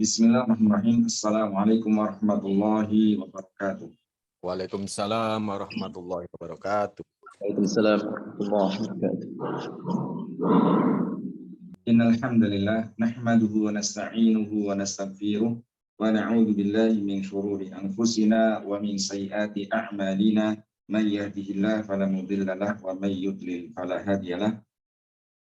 Bismillahirrahmanirrahim. Assalamualaikum warahmatullahi wabarakatuh. Waalaikumsalam warahmatullahi wabarakatuh. Waalaikumsalam warahmatullahi wabarakatuh. Innal hamdalillah nahmaduhu wa nasta'inuhu wa nastaghfiruh wa na'udzu billahi min shururi anfusina wa min sayyiati a'malina may yahdihillahu fala mudilla lahu wa may yudlil fala hadiyalah.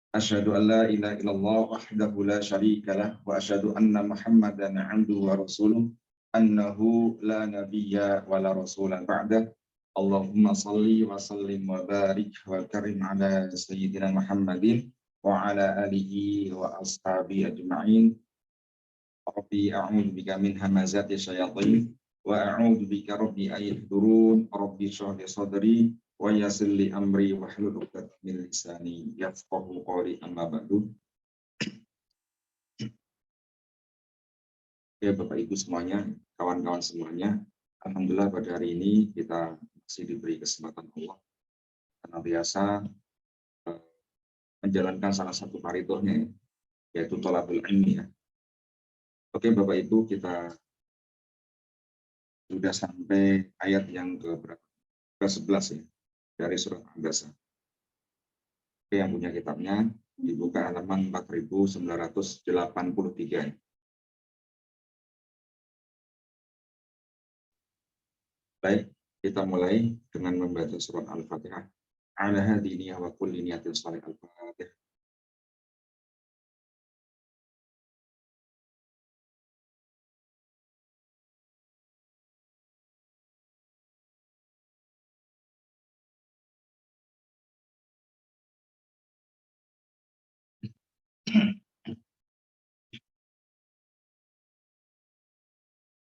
Asyhadu an la ilaha illallah wahdahu la syarika lah wa asyhadu anna Muhammadan 'abduhu wa rasuluh annahu la nabiyya wa la rasula ba'dah. Allahumma shalli wa sallim wa barik wa karim ala sayyidina Muhammadin wa ala alihi wa ashabihi ajma'in. Rabbi a'udzu bika min hamazati syayatin wa a'udzu bika rabbi ayahdurun. Rabbi shrah li sadri wa yassir li amri wahlul 'uqdatam min lisani yafqahu qawli, amma ba'du. Ya Bapak Ibu semuanya, kawan-kawan semuanya, alhamdulillah pada hari ini kita masih diberi kesempatan Allah karena biasa menjalankan salah satu paridhohnya, yaitu thalabul ilmi ya. Oke Bapak Ibu, kita sudah sampai ayat yang ke-11 ya, dari surat Al-Abasa. Oke, yang punya kitabnya dibuka halaman 4983 ya. Baik, kita mulai dengan membaca surat Al-Fatihah. Ala hadini wa kulli niyatin shalih Al-Fatihah.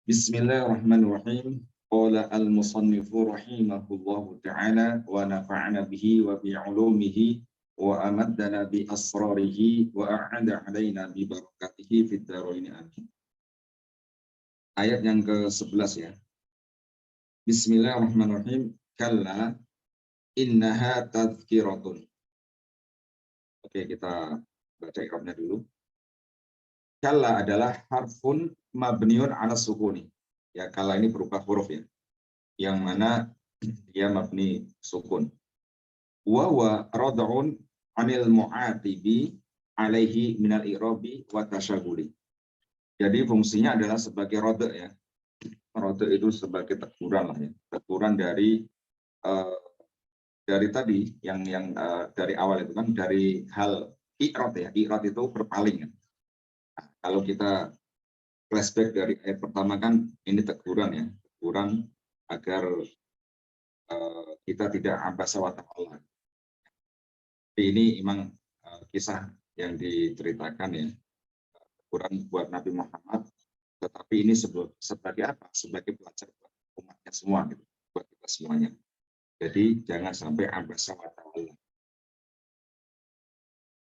Bismillahirrahmanirrahim. Qala al-musannifu rahimahullahu ta'ala wa nafa'ana bihi wa bi'ulumihi wa amaddana bi asrarihi wa a'ada alaina bi barakatihi fid dharain amin. Ayat yang ke-11 ya. Bismillahirrahmanirrahim. Kalla innaha tadhkiratun. Oke, kita baca i'rabnya dulu. Kalla adalah harfun mabniun ala sukuni. Ya, kalla ini berupa huruf ya, yang mana dia mabni sukun. Wa rad'un anil mu'atibi alaihi minal i'rabi wa tasyaguli. Jadi fungsinya adalah sebagai rodha ya. Rodha itu sebagai teguran lah ya. Teguran dari tadi yang dari awal itu kan, dari hal i'rad ya. I'rad itu berpaling ya. Nah, kalau kita flashback dari ayat pertama kan, ini teguran ya, teguran agar kita tidak abasa wa ta'ala. Ini memang kisah yang diceritakan ya, teguran buat Nabi Muhammad, tetapi ini sebagai apa? Sebagai pelajar buat umatnya semua gitu, buat kita semuanya. Jadi jangan sampai abasa wa ta'ala.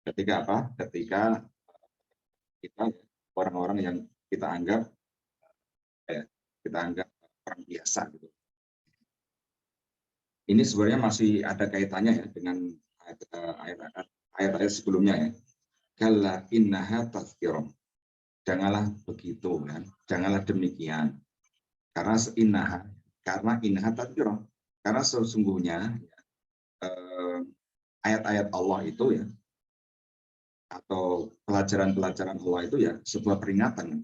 Ketika apa? Ketika kita orang-orang yang kita anggap orang biasa gitu. Ini sebenarnya masih ada kaitannya ya dengan ayat-ayat sebelumnya ya. Kalla innaha tadhkirah. Janganlah begitu kan. Janganlah demikian. Karena innaha tadhkirah. Karena sesungguhnya ayat-ayat Allah itu ya, atau pelajaran-pelajaran Allah itu ya sebuah peringatan.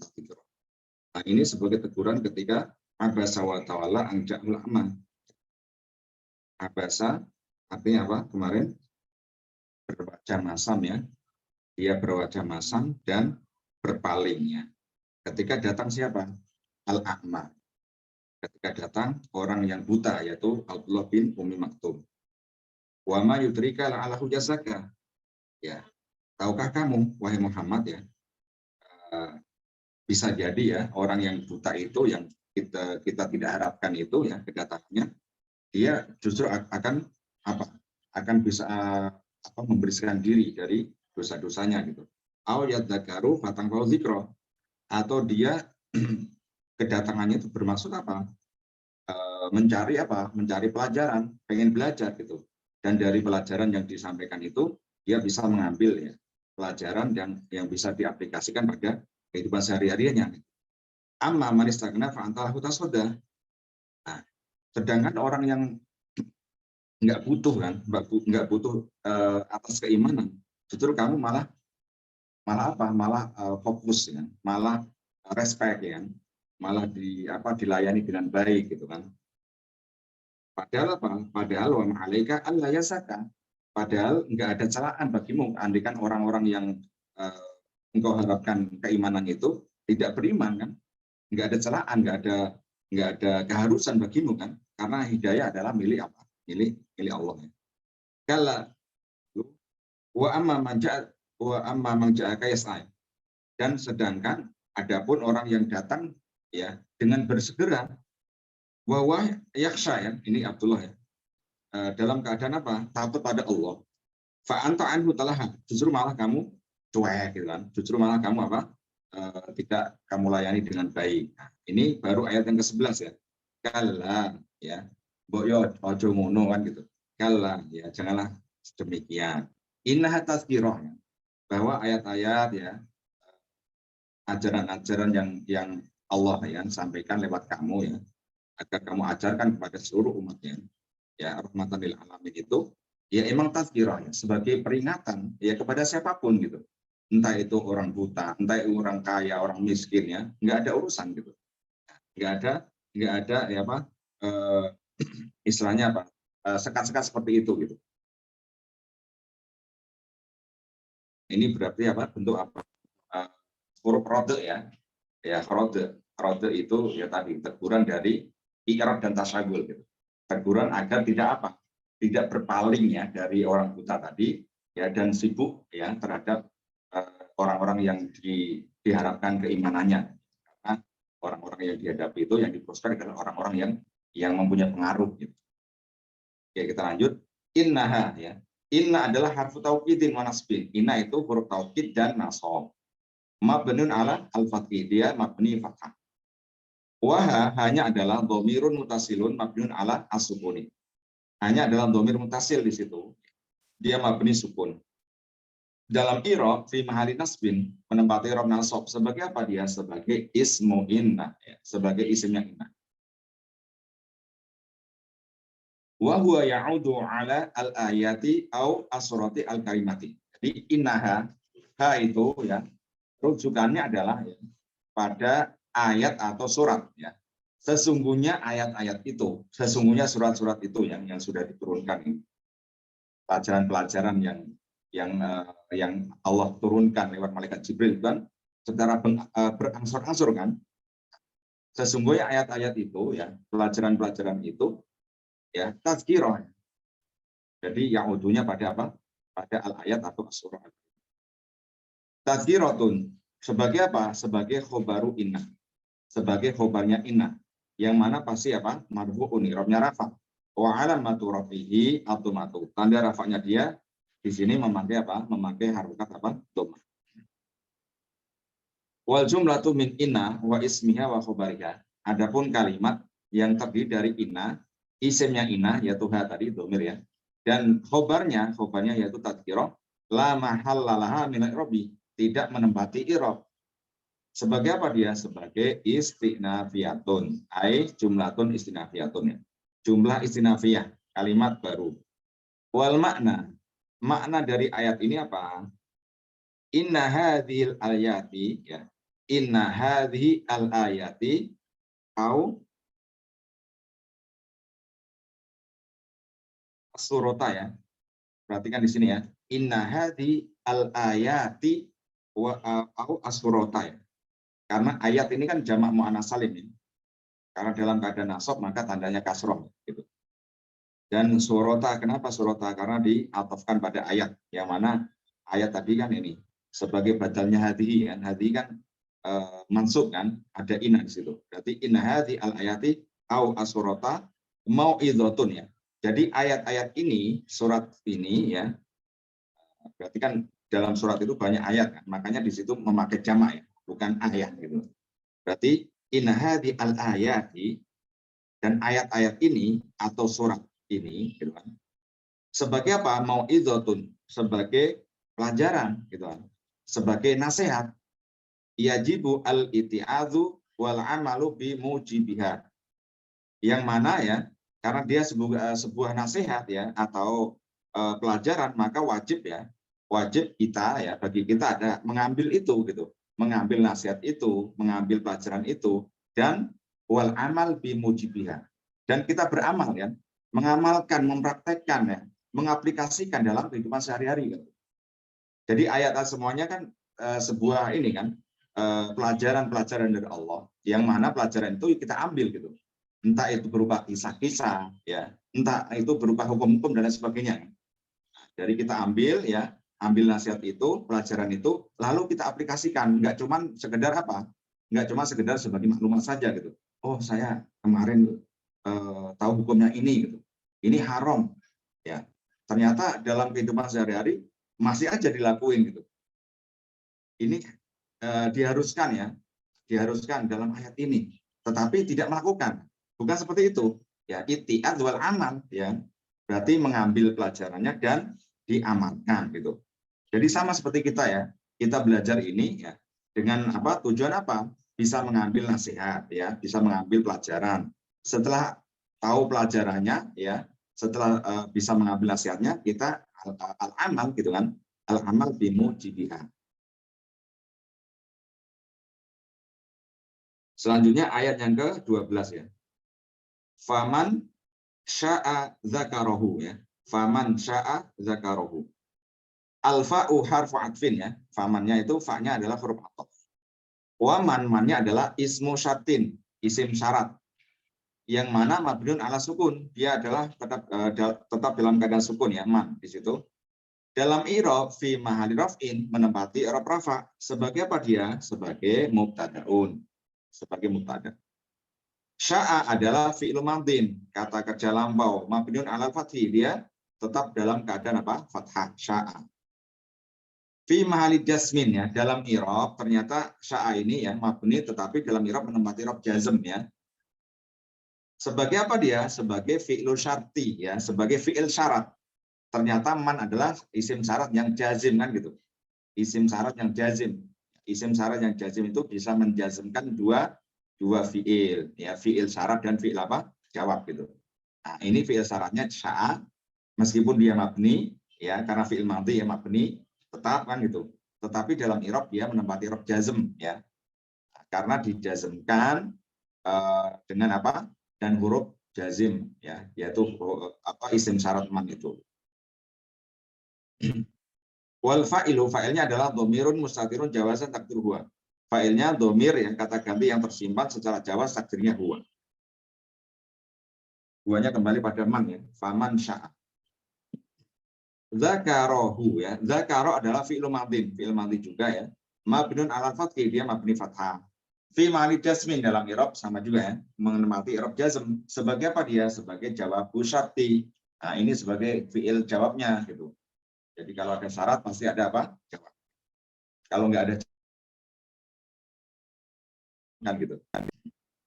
Nah, ini sebagai teguran ketika abasa wa ta'ala anja'ul aman. Abasa artinya apa? Kemarin berwajah masam ya. Dia berwajah masam dan berpaling ya. Ketika datang siapa? Al-A'ma. Ketika datang orang yang buta, yaitu Abdullah bin Ummi Maktum. Wa ma yudrika la'allahu yazakka. Ya. Tahukah kamu, wahai Muhammad ya, bisa jadi ya orang yang buta itu, yang kita tidak harapkan itu ya kedatangannya, dia justru akan bisa membersihkan diri dari dosa-dosanya gitu. Au yadzakaru fatangfa'u dzikra, atau dia kedatangannya itu bermaksud apa? Mencari pelajaran, pengen belajar gitu. Dan dari pelajaran yang disampaikan itu dia bisa mengambil ya pelajaran yang bisa diaplikasikan pada kehidupan sehari-harinya. Amma man istaghna fa anta lahu tasadda. Nah, sedangkan orang yang nggak butuh kan, nggak butuh atas keimanan, justru kamu malah apa? Malah fokus ya, malah respect ya, malah dilayani dengan baik gitu kan. Padahal apa? Padahal wa ma'alaika alla yasaka. Padahal nggak ada celaan bagimu, andikan orang-orang yang engkau harapkan keimanan itu tidak beriman kan, nggak ada celaan, nggak ada keharusan bagimu kan, karena hidayah adalah milik apa? Milik Allah. Kala wa amma man ja'aka yas'a. Dan sedangkan adapun orang yang datang ya dengan bersegera, wa yakhsha ya, ini Abdullah ya, dalam keadaan apa? Takut pada Allah. Fa anta anhu talaha, justru malah kamu cuek gitu kan, justru malah kamu apa? Tidak kamu layani dengan baik. Nah, ini baru ayat yang ke-11 ya. Kalla ya, mbok yo ojo ngono kan gitu. Kalla ya, janganlah demikian. Innaha tazkirah ya, bahwa ayat-ayat ya, ajaran-ajaran yang Allah ya sampaikan lewat kamu ya, agar kamu ajarkan kepada seluruh umatnya ya, rahmatan lil alamin itu ya emang tazkirah ya, sebagai peringatan ya kepada siapapun gitu, entah itu orang buta, entah itu orang kaya, orang miskin ya, nggak ada urusan gitu, nggak ada ya apa istilahnya apa, sekat-sekat seperti itu gitu. Ini berarti apa, bentuk apa, huruf rode ya, rode itu ya tadi teguran dari i'rab dan tasyagul gitu, teguran agar tidak apa, tidak berpaling ya dari orang buta tadi ya, dan sibuk ya terhadap orang-orang yang diharapkan keimanannya, karena orang-orang yang dihadapi itu yang diprospek adalah orang-orang yang mempunyai pengaruh gitu. Oke, kita lanjut. Innaha ya, inna adalah harfu taukidin wa nasbin. Inna itu huruf taukid dan nasab. Mabnun ala al-fathih, dia mabni fathah. Waha hanya adalah dhamirun mutasilun mabnun ala as-sukuni. Hanya adalah dhamir mutasil di situ. Dia mabni sukun. Dalam i'rab fi mahali nasbin, menempati i'rab nasab sebagai apa dia? Sebagai ismu inna ya, sebagai isimnya inna. Wa huwa ya'udu ala al-ayati au as-surati al-karimati. Jadi innaha, ha itu ya, rujukannya adalah ya, pada ayat atau surat ya. Sesungguhnya ayat-ayat itu, sesungguhnya surat-surat itu yang sudah diturunkan ini. Pelajaran-pelajaran yang Allah turunkan lewat malaikat Jibril kan secara berangsur-angsur kan. Sesungguhnya ayat-ayat itu ya, pelajaran-pelajaran itu ya tazkirah. Jadi yang utuhnya pada apa? Pada al-ayat atau as-surah. Tazkiratun sebagai apa? Sebagai khobaru inna. Sebagai khobarnya inna. Yang mana pasti apa? Marfu'un, i'rabnya rafa. Wa alamatu rafihi automatu. Tanda rafanya dia di sini memakai apa? Memakai harokat apa? Dhammah. Wal jumlatu min inna wa ismiha wa khobariha. Adapun kalimat yang terdiri dari inna, isimnya inna yaitu ha tadi dhamir ya. Dan khobarnya yaitu tadhkirah, la mahallalaha min i'rabi, tidak menempati i'rab. Sebagai apa dia? Sebagai istinafiyatun, ai jumlatun istinafiyatun ya. Jumlah istinafiyah, kalimat baru. Wal makna dari ayat ini apa? Inna hadhil ayati ya. Inna hadhi al ayati au surata ya. Perhatikan di sini ya. Inna hadhi al ayati wa au asurata ya. Karena ayat ini kan jamak muannas salim ya. Karena dalam keadaan nasab maka tandanya kasroh gitu. Dan surata, kenapa surata? Karena diatofkan pada ayat, yang mana ayat tadi kan ini sebagai badalnya hadhi kan. Hadhi kan mansub kan, ada inna di situ. Berarti inna hadhi al ayati au asurata mau'idhatun ya. Jadi ayat-ayat ini, surat ini ya, berarti kan dalam surat itu banyak ayat kan, makanya di situ memakai jamak ya, bukan ayat gitu. Berarti inna hadhi al ayati, dan ayat-ayat ini atau surat ini gitu kan, sebagai apa? Mau'idhatun, sebagai pelajaran gitu kan, sebagai nasihat. Yajibu al-iti'adzu wal amalu bimujibiha. Yang mana ya, karena dia sebuah nasihat ya atau pelajaran, maka wajib kita ya, bagi kita ada mengambil itu gitu, mengambil nasihat itu, mengambil pelajaran itu, dan wal amal bimujibiha, dan kita beramal ya, mengamalkan, mempraktekkan ya, mengaplikasikan dalam kehidupan sehari-hari gitu. Jadi ayat semuanya kan sebuah ini kan pelajaran-pelajaran dari Allah, yang mana pelajaran itu kita ambil gitu, entah itu berupa kisah-kisah ya, entah itu berupa hukum-hukum dan lain sebagainya. Dari kita ambil ya, ambil nasihat itu, pelajaran itu, lalu kita aplikasikan. Nggak cuma sekedar apa? Nggak cuma sekedar sebagai maklumat saja gitu. Oh, saya kemarin tahu hukumnya ini gitu. Ini haram ya. Ternyata dalam kehidupan sehari-hari masih aja dilakuin gitu. Ini diharuskan ya, diharuskan dalam ayat ini, tetapi tidak melakukan. Bukan seperti itu. Ya, itiat wal amal ya. Berarti mengambil pelajarannya dan diamalkan gitu. Jadi sama seperti kita ya, kita belajar ini ya dengan apa? Tujuan apa? Bisa mengambil nasihat ya, bisa mengambil pelajaran. Setelah tahu pelajarannya ya, setelah bisa mengambil nasihatnya, kita al-amal gitu kan, al-amal bimujibiha. Selanjutnya ayat yang ke-12 ya. Faman sya'a dzakarahu ya. Faman sya'a dzakarahu. Al-fa'u harfu atfin ya. Famannya itu fa-nya adalah huruf atf. Waman mannya adalah ismu syartin, isim syarat. Yang mana mabniun ala sukun, dia adalah tetap dalam keadaan sukun ya, man di situ. Dalam i'rab fi mahali raf'in, menempati i'rab rafa. Sebagai apa dia? Sebagai mubtadaun. Sebagai mubtada. Sya'a adalah fi'il madin, kata kerja lampau, mabniun ala fathi, dia tetap dalam keadaan apa? Fathah, sya'a. Fi mahali jasmin ya, dalam i'rab ternyata sya'a ini ya mabni, tetapi dalam i'rab menempati i'rab jazm ya. Sebagai apa dia? Sebagai fi'il syarti ya, sebagai fi'il syarat. Ternyata man adalah isim syarat yang jazim kan gitu. Isim syarat yang jazim. Isim syarat yang jazim itu bisa menjazmkan dua fi'il ya, fi'il syarat dan fi'il apa? Jawab gitu. Nah, ini fi'il syaratnya sya'a, meskipun dia mabni ya, karena fi'il madhi ya mabni, tetap kan gitu. Tetapi dalam i'rab dia menempati i'rab jazm ya. Karena dijazmkan dengan apa? Dan huruf jazim ya, yaitu apa? Isim syarat man itu. Wal fa'ilu, fa'ilnya adalah dhamirun mustatirun jawazan takdir huwa. Fa'ilnya dhamir yang kata ganti yang tersimpan secara jawaz takdirnya huwa. Huwanya kembali pada man ya, faman sya'a. Dzakarahu ya, dzakara adalah fi'il madhin, fi'il madhi juga ya. Mabniun ala fathi, dia mabni fathah. Fi ma'ali jasmin, dalam i'rab sama juga ya, menempati i'rab jazm. Sebagai apa dia? Sebagai jawab syarti. Nah, ini sebagai fi'il jawabnya gitu. Jadi kalau ada syarat pasti ada apa? Jawab. Kalau nggak ada kan gitu.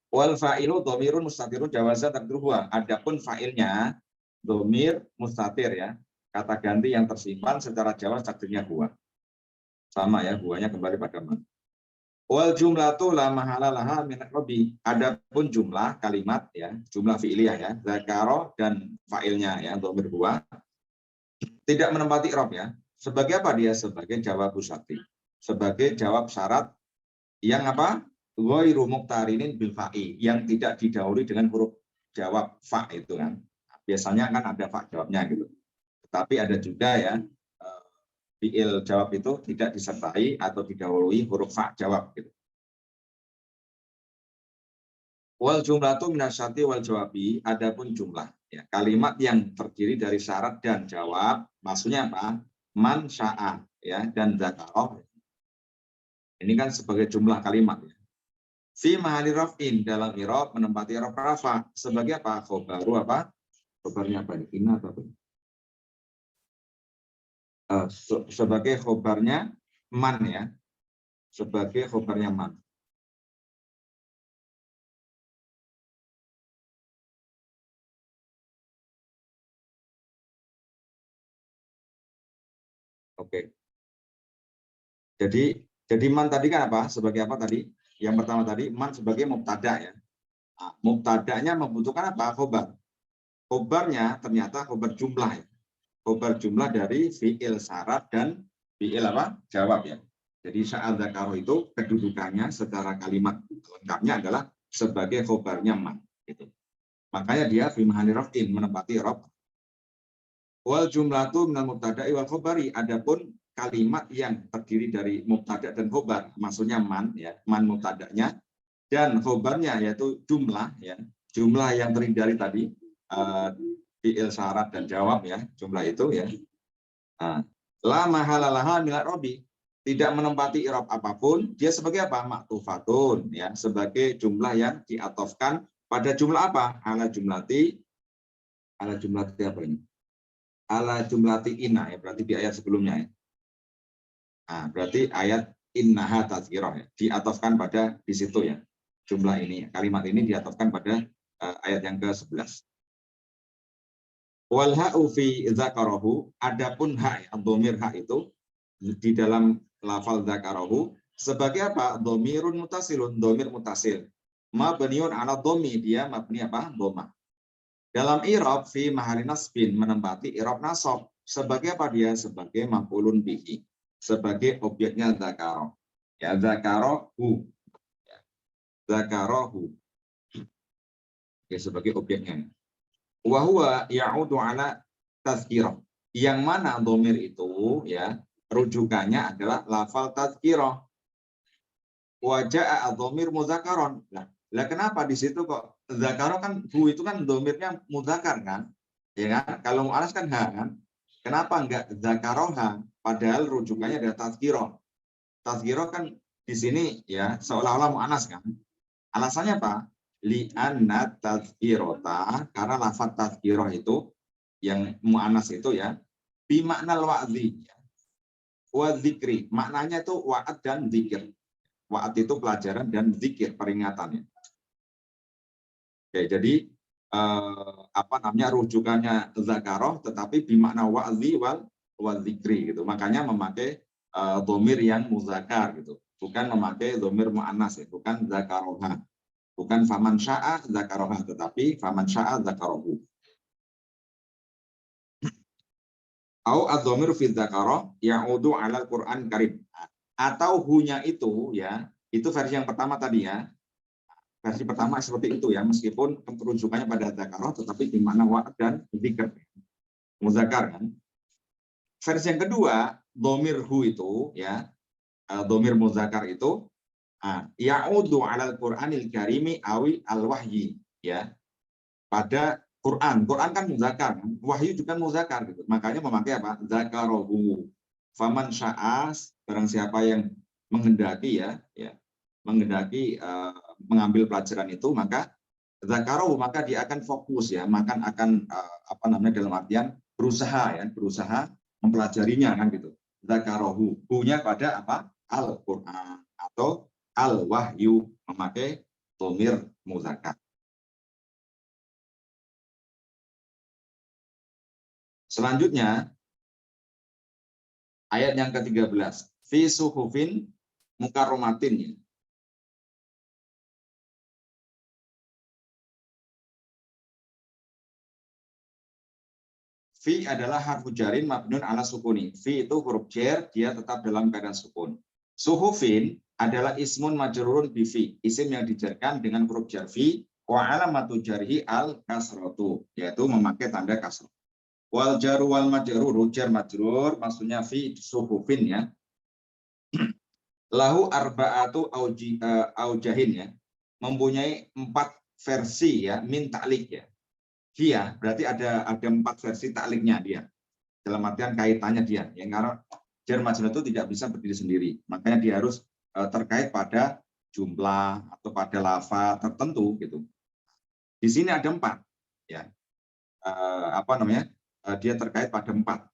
Wal fa'ilu dhamirun mustatirun jawazan takdiruhu. Adapun fa'ilnya dhamir mustatir ya, kata ganti yang tersimpan secara jawaz takdirnya huwa. Sama ya, huwanya kembali pada man. Wal jumlatu la mahala laha min i'rabi. Adapun jumlah kalimat ya, jumlah fi'liyah ya, dzakara dan fa'ilnya ya, dhamir huwa, tidak menempati i'rab ya. Sebagai apa dia? Sebagai jawab syarti. Sebagai jawab syarat yang apa? Ghairu muqtarinin bil fa'i, yang tidak didahului dengan huruf jawab fa itu kan. Biasanya kan ada fa jawabnya gitu. Tetapi ada juga ya fi'il jawab itu tidak disertai atau didahului huruf fa jawab gitu. Wal jumlatu minasyati wal jawabi, adapun jumlah ya, kalimat yang terdiri dari syarat dan jawab, maksudnya apa? Man sya'a ya, dan dzakara. Ini kan sebagai jumlah kalimat ya. Fi mahali raf'in, dalam i'rab menempati i'rab rafa. Sebagai apa? Khobaru apa? Khobarnya apa? Ina atau apa? Sebagai khobarnya man ya. Sebagai khobarnya man. Oke. Jadi man tadi kan apa? Sebagai apa tadi? yang pertama tadi man sebagai mubtada ya. Nah, mubtadanya membutuhkan apa? Khobar. Khobarnya ternyata khobar jumlah ya. Khobar jumlah dari fi'il syarat dan fi'il apa? Jawab ya. Jadi sa'al dzakaro itu kedudukannya secara kalimat lengkapnya adalah sebagai khobarnya man. Gitu. Makanya dia fi mahalli raf'in menempati raf. Wal jumlatu minal mubtada'i wal khobari. Adapun kalimat yang terdiri dari mubtada dan khobar, maksudnya man ya, man mubtadanya dan khobarnya yaitu jumlah ya, jumlah yang terdiri dari tadi fi'il syarat dan jawab ya, jumlah itu ya. La mahalalaha minal robi, tidak menempati i'rab apapun, dia sebagai apa? Maktufatun ya, sebagai jumlah yang diatofkan pada jumlah apa? Ala jumlati apa ini? Ala jumlati inna ya, berarti di ayat sebelumnya ya. Nah, berarti ayat innaha tazkirah ya, diatofkan pada di situ ya. Jumlah ini, kalimat ini diatofkan pada ayat yang ke-11. Wal ha'u fi dzakarahu, adapun hak ya, dhamir hak itu di dalam lafal dzakarahu sebagai apa? Dhamirun mutasilun, dhamir mutasil. Mabniun ala dhammi, dia mabni apa? Dhamma. Dalam i'rab fi mahalli nasbin menempati i'rab nasab sebagai apa dia? Sebagai maf'ulun bihi, sebagai objeknya dzakara. Ya dzakarahu. Ya. Dzakarahu. Oke, sebagai objeknya. Wa huwa ya'udu ala tazkirah. Yang mana dhamir itu ya, rujukannya adalah lafal tazkirah. Wa ja'a dhamir mudzakaron. Lah kenapa di situ kok zakaro kan hu itu kan domirnya mudzakkar kan? Ya kan? Kalau mu'anas kan ha kan? Kenapa enggak zakaroha? Padahal rujukannya adalah tazkirah. Tazkirah kan di sini ya seolah-olah mu'anas kan? Alasannya apa? Li'anna tazkirota, karena lafaz tazkirah itu yang mu'anas itu ya bimaknal wa'dhi ya. Wa dzikri, maknanya itu wa'ad dan zikir. Wa'ad itu pelajaran dan zikir peringatannya. Oke, jadi rujukannya zakaroh tetapi bimakna wa'zi wal dzikri gitu. Makanya memakai dhamir yang muzakkar gitu. Bukan memakai dhamir muannas ya, bukan zakaroha. Bukan faman sya'a zakaroha, tetapi faman sya'a zakarohu. Au ad-dhamir fi dzakaroh ya'udu 'alal Qur'an Karim. Atau hunya itu ya, itu versi yang pertama tadi ya. Versi pertama seperti itu ya, meskipun rujukannya pada dzakaroh tetapi di mana wa'ad dan dzikr. Muzakkar kan. Versi yang kedua, dhamir hu itu ya, dhamir muzakkar itu ya'udu 'alal Qur'anil Karimi awi al-wahyi ya. Pada Quran. Quran kan muzakkar kan, wahyu juga muzakkar gitu. Makanya memakai apa? Dzakarohu. Faman sya'as, barang siapa yang menghendaki ya, menghendaki mengambil pelajaran itu, maka dzakarohu, maka dia akan fokus ya, akan dalam artian berusaha mempelajarinya kan gitu. Dzakarohu, hu-nya pada apa? Al-Qur'an atau al-wahyu, memakai dhamir muzakkar. Selanjutnya ayat yang ke-13, fi suhufin mukarramatin. Fi adalah harfu jarin mabnun ala sukuni. Fi itu huruf jar, dia tetap dalam keadaan sukun. Suhufin adalah ismun majrurun bi fi, isim yang dijarkan dengan huruf jar fi, wa alamatu jarhi al kasratu, yaitu memakai tanda kasrah. Wal jaru wal majrur, jar majrur maksudnya fi suhufin ya. Lahu arba'atu aujahin ya. Mempunyai 4 versi ya, min ta'liq ya. Dia berarti ada 4 versi ta'liqnya dia. Dalam artian kaitannya dia. Yang karena jar majrur itu tidak bisa berdiri sendiri. Makanya dia harus terkait pada jumlah atau pada lafaz tertentu gitu. Di sini ada 4 ya. Dia terkait pada 4.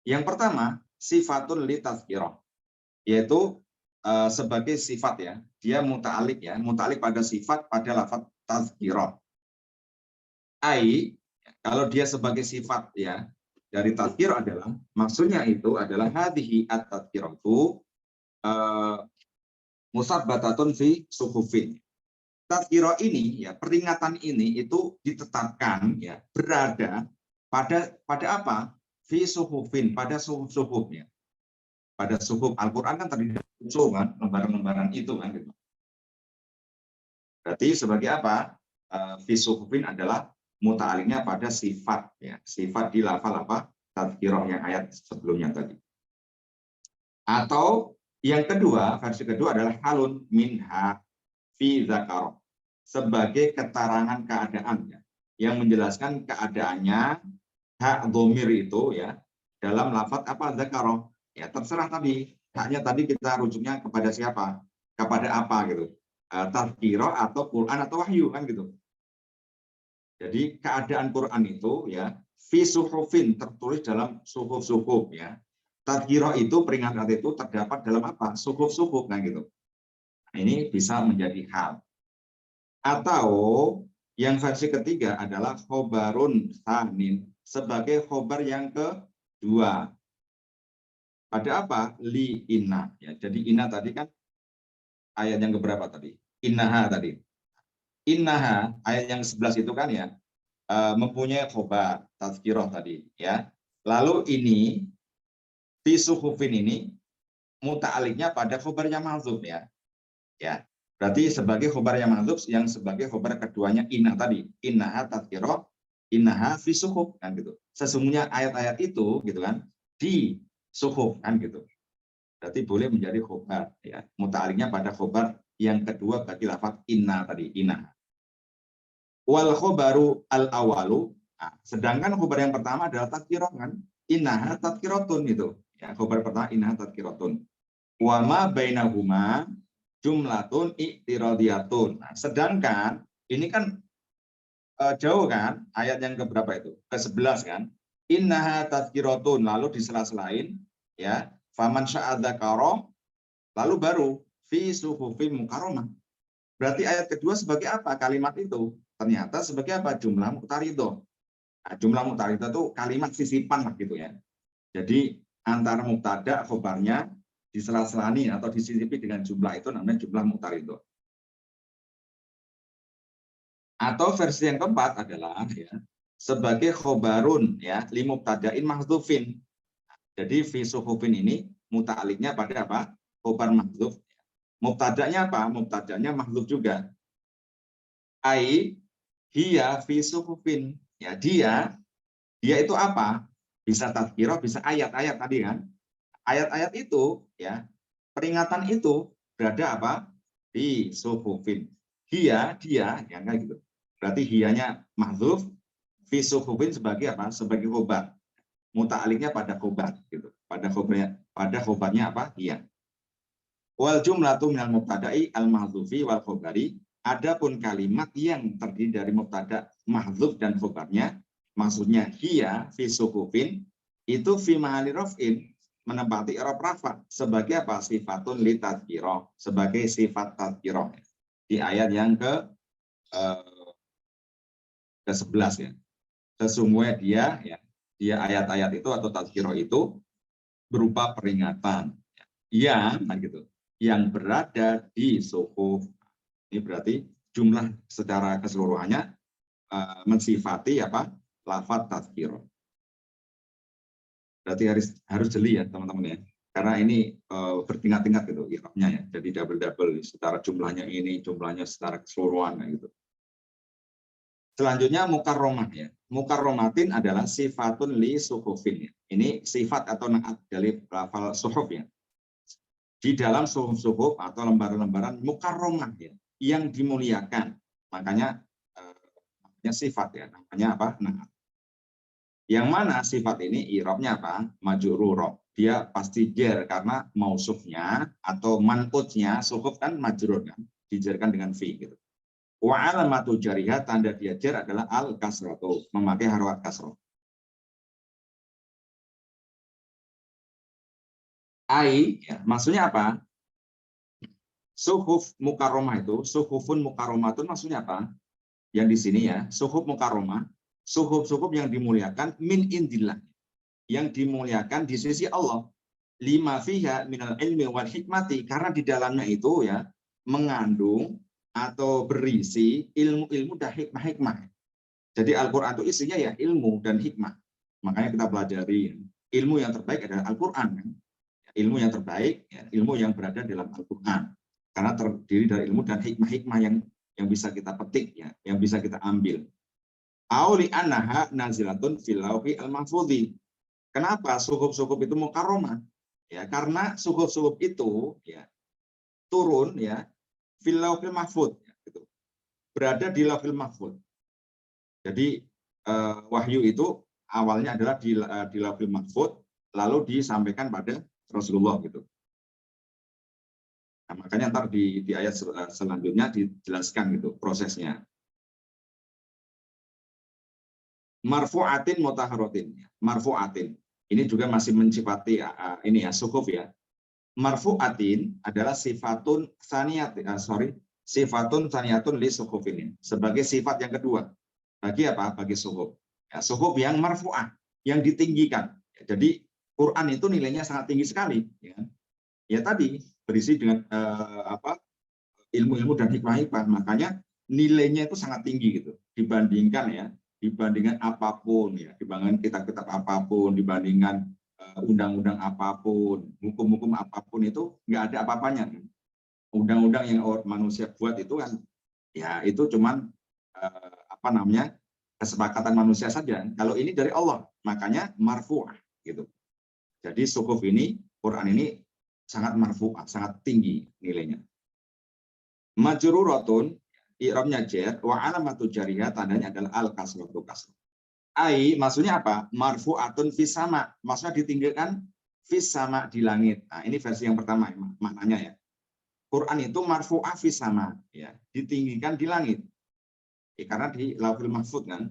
Yang pertama, sifatun li tazkirah, yaitu sebagai sifat ya, dia muta'alik ya, muta'alik pada sifat pada lafaz tazkirah. Ai, kalau dia sebagai sifat ya dari tazkirah adalah, maksudnya itu adalah hadhihi at-tazkiratu musabbatatun fi suhufin. Tadhkirah ini ya, peringatan ini itu ditetapkan ya, berada pada apa? Fi suhufin, pada suhuf-suhufnya. Pada suhuf Al-Qur'an kan terdiri dari kan, lembaran-lembaran itu kan gitu. Berarti sebagai apa? Fi suhufin adalah muta'aliknya pada sifat ya, sifat di lafal apa? Tadhkirah yang ayat sebelumnya tadi. Atau yang kedua, versi kedua adalah halun minha fi dzakara, sebagai keterangan keadaan ya, yang menjelaskan keadaannya hak dhamir itu ya dalam lafaz apa dzakara ya, terserah tadi haknya tadi kita rujuknya kepada siapa, kepada apa gitu, tadhkirah atau Quran atau wahyu kan gitu. Jadi keadaan Quran itu ya fi suhufin, tertulis dalam suhuf-suhuf ya. Tadhkirah itu peringatan itu terdapat dalam apa? Suhuf-suhuf kan gitu. Nah, ini bisa menjadi hal. Atau yang versi ketiga adalah khobarun tsanin, sebagai khobar yang kedua. Pada apa? Li inna ya. Jadi inna tadi kan ayat yang keberapa tadi? Innaha tadi. Innaha ayat yang 11 itu kan ya mempunyai khobar tazkirah tadi ya. Lalu ini fi suhufin ini muta'aliknya pada khobarnya mahdzuf ya. Ya. Berarti sebagai khobar yang mahdzuf yang sebagai khobar keduanya inna tadi. Innaha tazkirah, innaha fi suhuf kan gitu. Sesungguhnya ayat-ayat itu gitu kan di suhuf kan gitu. Berarti boleh menjadi khobar ya. Muta'aliknya pada khobar yang kedua bagi lafaz inna tadi, innaha. Wal khobaru al awalu, nah, sedangkan khobar yang pertama adalah tazkirah kan, innaha tazkiratun itu ya, khobar pertama innaha tazkiratun. Wa ma bainahuma jumlatun i'tiradiyatun. Nah, sedangkan ini kan jauh kan, ayat yang keberapa itu? Ke-11 kan. Innaha tazkiratun, lalu di sela-selain ya, faman sya'adzakara, lalu baru fi suhufin mukarramah. Berarti ayat kedua sebagai apa kalimat itu? Ternyata sebagai apa? Jumlah muqtaridah. Nah, jumlah muqtaridah itu kalimat sisipan lah gitu ya. Jadi antara mubtada khobarnya disela-selani atau disisipi dengan jumlah itu namanya jumlah muqtaridah. Atau versi yang keempat adalah ya, sebagai khobarun ya, li mubtada'in mahdzufin. Jadi fi suhufin ini muta'aliknya pada apa? Khobar mahdzuf. Mubtada'nya apa? Mubtada'nya mahdzuf juga. Ai hiya fi suhufin. Ya, dia itu apa? Bisa tadhkirah, bisa ayat-ayat tadi kan. Ayat-ayat itu ya, peringatan itu berada apa? Di suhufin. Dia ya kan gitu. Berarti hiyanya mahdzuf, fi suhufin sebagai apa? Sebagai khobar. Muta'aliknya pada khobar gitu. Pada khobarnya apa? Hiya. Wal jumlatu minal mubtada'i al mahzufi wal khobari. Adapun kalimat yang terdiri dari mubtada mahzuf dan khobarnya, maksudnya hiya fi suhufin, itu fi mahali raf'in, menempati i'rab rafa sebagai apa? Sifatun li tadhkirah, sebagai sifat tadhkirah di ayat yang ke-11 ya. Sesungguhnya dia ayat-ayat itu atau tadhkirah itu berupa peringatan yang gitu, yang berada di suhuf. Ini berarti jumlah secara keseluruhannya mensifati apa? Lafaz tadhkirah. Berarti harus jeli ya teman-teman ya. Karena ini bertingkat-tingkat gitu i'rabnya ya. Jadi double-double secara jumlahnya ini, jumlahnya secara keseluruhan gitu. Selanjutnya mukarromah ya. Mukarromatin adalah sifatun li suhufin ya. Ini sifat atau naat dari lafal suhuf ya. Di dalam suhuf-suhuf atau lembaran-lembaran mukarromah ya, yang dimuliakan. Makanya sifat ya, namanya apa? Naat. Yang mana sifat ini i'rabnya apa? Majrur. Dia pasti jar karena mausufnya atau man'utnya, suhuf kan majrur kan, dijarkan dengan fi gitu. Wa alamatu jariha, tanda dia jar adalah al kasratu, memakai harokat kasroh. Ai ya, maksudnya apa? Suhuf mukarromah itu, suhufun mukarromatun maksudnya apa? Yang di sini ya, suhuf mukarromah, suhuf-suhuf yang dimuliakan min indillah, yang dimuliakan di sisi Allah. lima fiha minal ilmi wal hikmati, karena di dalamnya itu ya mengandung atau berisi ilmu-ilmu dan hikmah-hikmah. Jadi Al-Quran itu isinya ya ilmu dan hikmah. Makanya kita pelajari ilmu yang terbaik adalah Al-Quran. Ilmu yang terbaik, ya, ilmu yang berada dalam Al-Quran. Karena terdiri dari ilmu dan hikmah-hikmah yang bisa kita petik, ya, yang bisa kita ambil. Auli annaha nazilatun fil lauhi al-mahfudhi. Kenapa suhuf-suhuf itu mukarramah? Ya, karena suhuf-suhuf itu ya turun ya fil lauhil mahfudz, ya, gitu. Berada di lauhil mahfudz. Jadi wahyu itu awalnya adalah di lauhil mahfudz, lalu disampaikan pada Rasulullah gitu. Nah, makanya ntar di ayat selanjutnya dijelaskan gitu prosesnya. Marfu'atin mutahharotin. Marfu'atin. Ini juga masih mensifati ini ya suhuf ya. Marfu'atin adalah sifatun saniyatun li suhufin, sebagai sifat yang kedua. Bagi apa? Bagi suhuf. Ya, suhuf yang marfu'ah, yang ditinggikan. Ya, jadi Quran itu nilainya sangat tinggi sekali. Ya tadi berisi dengan ilmu-ilmu dan hikmah-hikmah. Makanya nilainya itu sangat tinggi gitu. Dibandingkan apapun ya, dibandingkan kitab-kitab apapun, dibandingkan undang-undang apapun, hukum-hukum apapun, itu nggak ada apa-apanya. Undang-undang yang manusia buat itu kan ya itu cuman kesepakatan manusia saja. Kalau ini dari Allah, makanya marfu'ah gitu. Jadi suhuf ini, Quran ini sangat marfu'ah, sangat tinggi nilainya. Majruratun, i'rabnya jar, wa alamatu jariyah, tandanya adalah al-kasratu kasrah. Ai maksudnya apa? Marfu'atun fis sama, maksudnya ditinggikan fis sama, di langit. Nah, ini versi yang pertama maknanya ya. Quran itu marfu'ah fis sama, ya, ditinggikan di langit. Ya, karena di lauhul mahfudz kan.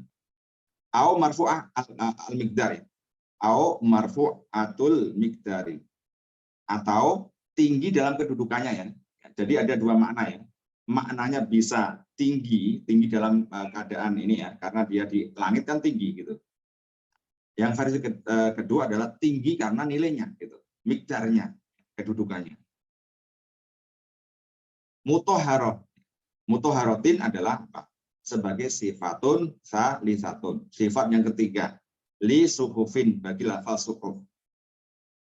Au marfu'ah al-miqdar, au marfu'atul miqdari, atau tinggi dalam kedudukannya ya. Jadi ada dua makna ya. Maknanya bisa tinggi dalam keadaan ini ya, karena dia di langit kan tinggi gitu. Yang versi kedua adalah tinggi karena nilainya gitu, mikdarnya, kedudukannya. Mutahharotin adalah apa? Sebagai sifatun salisatun, sifat yang ketiga, li suhufin, bagi lafal suhuf.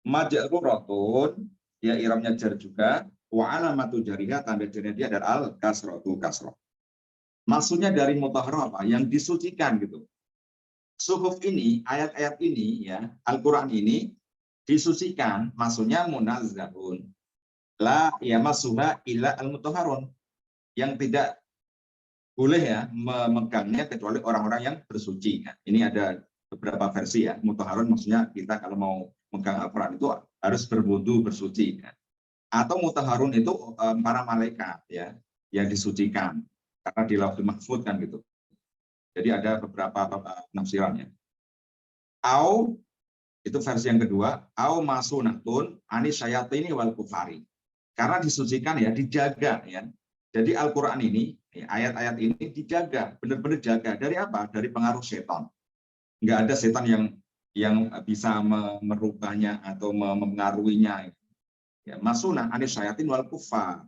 Majruratun, ya iramnya jar juga, wa alamatu jariha, tanda jarnya dia adalah al-kasratu kasrah. Maksudnya dari mutahharah apa? Yang disucikan gitu. Suhuf ini, ayat-ayat ini ya, Al-Qur'an ini disucikan, maksudnya munazzahun. La yamassuha illa al-mutahharun. Yang tidak boleh ya memegangnya kecuali orang-orang yang bersuci. Nah, ini ada beberapa versi ya. Mutahharun maksudnya kita kalau mau megang Al-Qur'an itu harus berwudu, bersuci. Atau mutahharun itu para malaikat ya, yang disucikan karena di lauhul mahfudz kan gitu. Jadi ada beberapa penafsirannya. Au itu versi yang kedua, au masunatun anis syayatini wal kufari. Karena disucikan ya, dijaga ya. Jadi Al-Qur'an ini, ayat-ayat ini dijaga, benar-benar jaga dari apa? Dari pengaruh setan. Nggak ada setan yang bisa merubahnya atau mempengaruhinya. Ya, masunah anis syayatin wal kufar,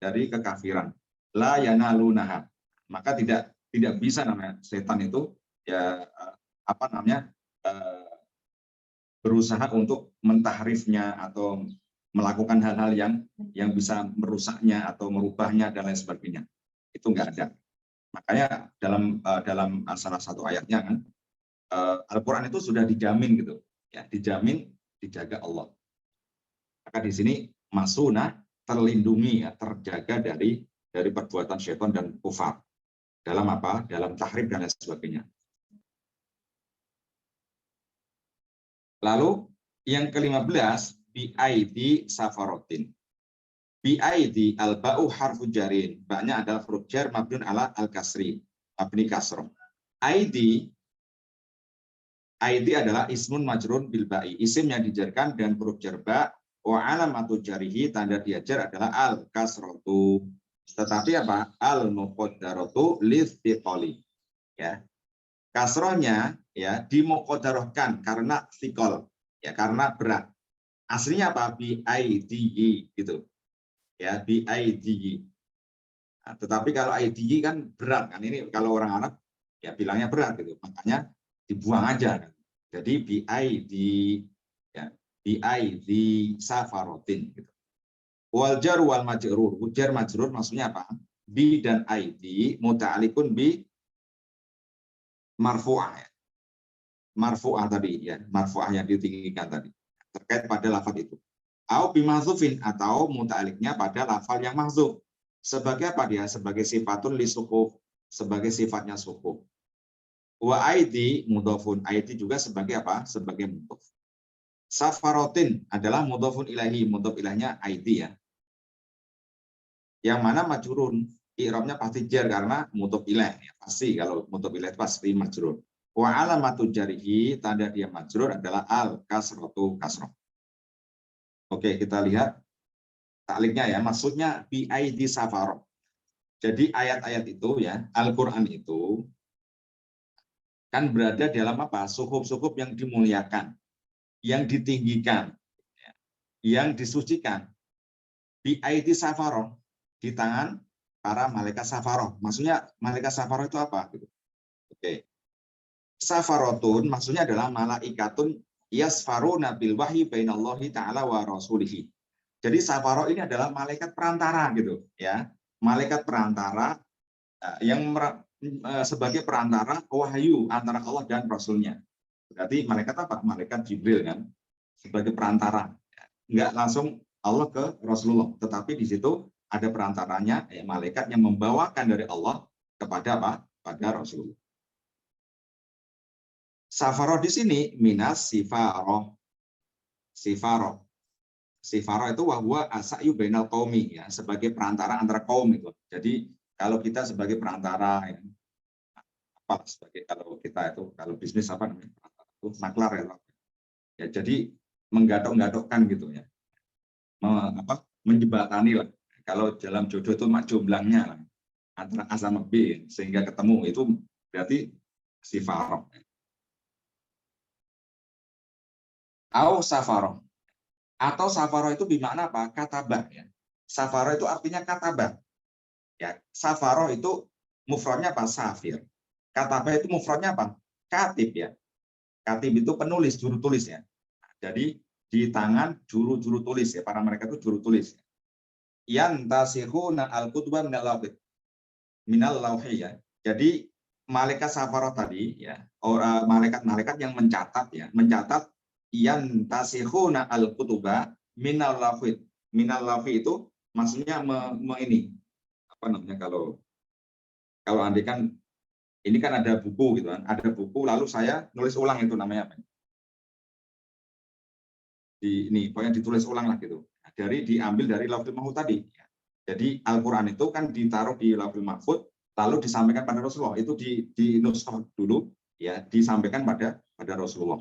dari kekafiran. La yanalunaha. Maka tidak bisa namanya setan itu ya berusaha untuk mentahrifnya atau melakukan hal-hal yang bisa merusaknya atau merubahnya dan lain sebagainya. Itu enggak ada. Makanya dalam salah satu ayatnya kan Al-Qur'an itu sudah dijamin gitu. Ya, dijamin dijaga Allah. Maka di sini masuna, terlindungi ya, terjaga dari perbuatan syaitan dan kufar. Dalam apa? Dalam tahrif dan lain sebagainya. Lalu yang ke-15, bi'aidi safarotin. Bi'aidi al-ba'u harfu jarin. Ba'nya adalah huruf jar mabniun ala al-kasri, mabni kasroh. Aidi adalah ismun majrun bil ba'i. Isim yang dijarkan dan huruf jar ba'. Wa alamatu jarihi, tanda dia jar adalah al-kasrotu. Tetapi apa? Al-muqaddaratu listiqoli. Ya. Kasrohnya ya dimuqaddarahkan karena thiqol, ya, karena berat. Aslinya apa? BIDI gitu. Ya, BIDI. Nah, tetapi kalau IDI kan berat kan, ini kalau orang Arab ya bilangnya berat gitu. Makanya dibuang aja kan. Jadi BID ya, BID safarotin gitu. Wal jar wal majrur. Jar majrur maksudnya apa? Bi dan ID muta'alikun bi marfu'ah ya. Marfu'ah tadi ya, marfu'ah yang ditinggikan tadi. Terkait pada lafaz itu. Au bimahzufin atau muta'aliknya pada lafal yang mahzuf. Sebagai apa dia? Sebagai sifatun li sukuf, sebagai sifatnya sukuf. Wa ID mudhofun. ID juga sebagai apa? Sebagai mudhof. Safarotin adalah mudhofun ilahi, mudhof ilahnya ID ya. Yang mana majrurun, i'rabnya pasti jar karena mudhof ilaih ya. Pasti kalau mudhof ilaih pasti majrur. Wa alamatu jarihi, tanda dia majrur adalah al kasratu kasrah. Oke, kita lihat takliknya ya. Maksudnya BID safaroh. Jadi ayat-ayat itu ya, Al-Qur'an itu kan berada dalam apa? Suhuf-suhuf yang dimuliakan, yang ditinggikan, yang disucikan. BID safaroh, di tangan para malaikat safaroh. Maksudnya malaikat safaroh itu apa? Oke. Safarotun maksudnya adalah malaikatun yasfaruna bil wahyi bainallahi ta'ala wa rasulihi. Jadi safaroh ini adalah malaikat perantara gitu ya. Malaikat perantara yang sebagai perantara wahyu antara Allah dan Rasulnya. Berarti malaikat apa? Malaikat Jibril kan sebagai perantara. Enggak langsung Allah ke Rasulullah, tetapi di situ ada perantaranya, ya, malaikat yang membawakan dari Allah kepada apa? Pada Rasulullah. Safaroh di sini minas sifaroh. Sifaroh. Sifaroh itu wahwa asa'yu bainal qaumi ya, sebagai perantara antara kaum itu. Jadi kalau kita sebagai perantara ya, apa sebagai kalau kita itu kalau bisnis apa namanya? Itu maklar ya. Ya jadi menggadok-gadokkan gitu ya. Menjembatani lah. Kalau dalam jodoh itu jumlahnya lah, antara A sama B sehingga ketemu, itu berarti sifaroh. Au safaroh. Atau safaroh itu bermakna apa? Katabah ya. Safaroh itu artinya katabah. Ya, safaroh itu mufradnya apa? Safir. Katabah itu mufradnya apa? Katib ya. Katib itu penulis, juru tulis ya. Jadi di tangan juru tulis ya, para mereka itu juru tulis. Yantasihuna al-kutuba minal lauhi ya. Jadi malaikat safaroh tadi ya, malaikat-malaikat yang mencatat ya, mencatat yantasihuna al-kutuba minal lauhi. Minal lauhi itu maksudnya ini apa namanya, kalau andai kan ini kan ada buku gitu kan, ada buku lalu saya nulis ulang, itu namanya apa? Ini pokoknya ditulis ulang lah gitu. Dari diambil dari Lauhul Mahfuz tadi. Jadi Al-Qur'an itu kan ditaruh di Lauhul Mahfuz lalu disampaikan pada Rasulullah. Itu di nuskah dulu ya, disampaikan pada Rasulullah.